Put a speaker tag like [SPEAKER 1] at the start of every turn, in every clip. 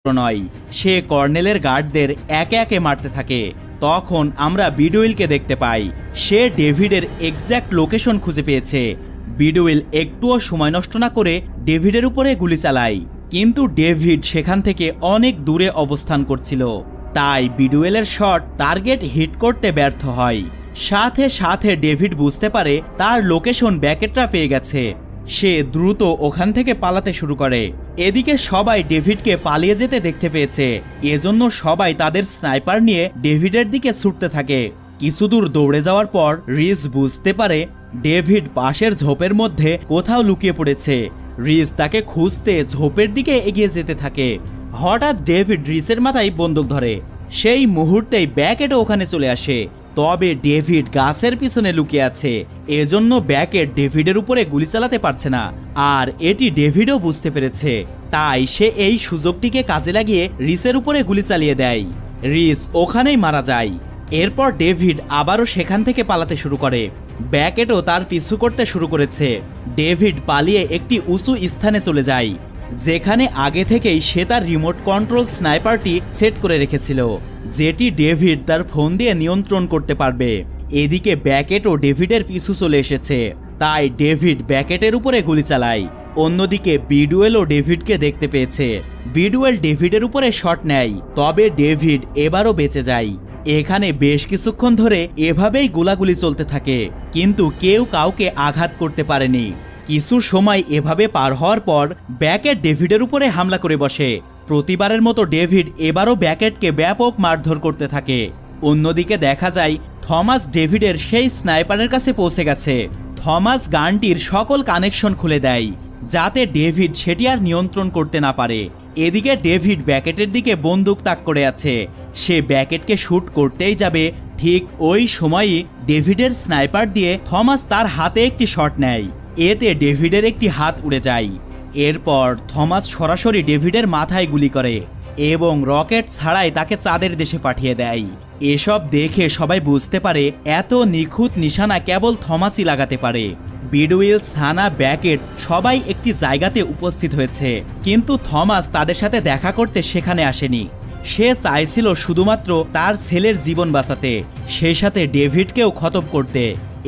[SPEAKER 1] নয়, সে কর্নেলের গার্ডদের একে একে মারতে থাকে। তখন আমরা বিডুইলকে দেখতে পাই। সে ডেভিডের এক্স্যাক্ট লোকেশন খুঁজে পেয়েছে। বিডুইল একটুও সময় নষ্ট না করে ডেভিডের উপরে গুলি চালায়, কিন্তু ডেভিড সেখান থেকে অনেক দূরে অবস্থান করছিল। তাই বিডুইলের শট টার্গেট হিট করতে ব্যর্থ হয়। সাথে সাথে ডেভিড বুঝতে পারে তার লোকেশন ব্যাকেটরা পেয়ে গেছে। সে দ্রুত ওখান থেকে পালাতে শুরু করে। এদিকে সবাই ডেভিডকে পালিয়ে যেতে দেখতে পেয়েছে, এজন্য সবাই তাদের স্নাইপার নিয়ে ডেভিডের দিকে ছুটতে থাকে। কিছু দূর দৌড়ে যাওয়ার পর রিস বুঝতে পারে ডেভিড পাশের ঝোপের মধ্যে কোথাও লুকিয়ে পড়েছে। রিস তাকে খুঁজতে ঝোপের দিকে এগিয়ে যেতে থাকে। হঠাৎ ডেভিড রিসের মাথায় বন্দুক ধরে। সেই মুহূর্তেই ব্যাকেট ওখানে চলে আসে। তবে ডেভিড গাছের পিছনে লুকিয়ে আছে, এজন্য ব্যাকেট ডেভিডের উপরে গুলি চালাতে পারছে না। আর এটি ডেভিডও বুঝতে পেরেছে, তাই সে এই সুযোগটিকে কাজে লাগিয়ে রিসের উপরে গুলি চালিয়ে দেয়। রিস ওখানেই মারা যায়। এরপর ডেভিড আবারও সেখান থেকে পালাতে শুরু করে। ব্যাকেটও তার পিছু করতে শুরু করেছে। ডেভিড পালিয়ে একটি উঁচু স্থানে চলে যায়, যেখানে আগে থেকেই সে তার রিমোট কন্ট্রোল স্নাইপারটি সেট করে রেখেছিল, যেটি ডেভিড তার ফোন দিয়ে নিয়ন্ত্রণ করতে পারবে। এদিকে ব্যাকেটও ডেভিডের পিছু চলে এসেছে, তাই ডেভিড ব্যাকেটের উপরে গুলি চালায়। অন্যদিকে বিডুয়েলও ডেভিডকে দেখতে পেয়েছে। বিডুয়েল ডেভিডের উপরে শট নেয়, তবে ডেভিড এবারও বেঁচে যায়। এখানে বেশ কিছুক্ষণ ধরে এভাবেই গোলাগুলি চলতে থাকে, কিন্তু কেউ কাউকে আঘাত করতে পারেনি। কিছু সময় এভাবে পার হওয়ার পর ব্যাকেট ডেভিডের উপরে হামলা করে বসে। প্রতিবারের মতো ডেভিড এবারও ব্যাকেটকে ব্যাপক মারধর করতে থাকে। অন্যদিকে দেখা যায় থমাস ডেভিডের সেই স্নাইপারের কাছে পৌঁছে গেছে। থমাস গানটির সকল কানেকশন খুলে দেয়, যাতে ডেভিড সেটি আর নিয়ন্ত্রণ করতে না পারে। এদিকে ডেভিড ব্যাকেটের দিকে বন্দুক তাক করে আছে। সে ব্যাকেটকে শুট করতেই যাবে, ঠিক ওই সময়ই ডেভিডের স্নাইপার দিয়ে থমাস তার হাতে একটি শট নেয়। এতে ডেভিডের একটি হাত উড়ে যায়। এরপর থমাস সরাসরি ডেভিডের মাথায় গুলি করে এবং রকেট ছাড়াই তাকে চাঁদের দেশে পাঠিয়ে দেয়। এসব দেখে সবাই বুঝতে পারে এত নিখুঁত নিশানা কেবল থমাসই লাগাতে পারে। বিডুইল, সানা, ব্যাকেট সবাই একটি জায়গাতে উপস্থিত হয়েছে, কিন্তু থমাস তাদের সাথে দেখা করতে সেখানে আসেনি। সে চাইছিল শুধুমাত্র তার ছেলের জীবন বাঁচাতে, সেই সাথে ডেভিডকেও খতম করতে।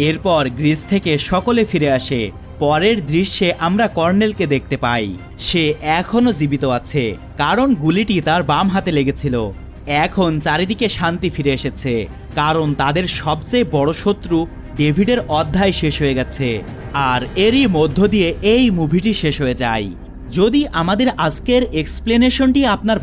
[SPEAKER 1] এরপর গ্রিস থেকে সকলে ফিরে আসে। পরের দৃশ্যে আমরা কর্নেলকে দেখতে পাই। সে এখনো জীবিত আছে, কারণ গুলিটি তার বাম হাতে লেগেছিল। এখন চারিদিকে শান্তি ফিরে এসেছে, কারণ তাদের সবচেয়ে বড় শত্রু ডেভিডের অধ্যায় শেষ হয়ে গেছে। আর এরই মধ্য দিয়ে এই মুভিটি শেষ হয়ে যায়। যদি আমাদের আজকের এক্সপ্লেনেশনটি আপনার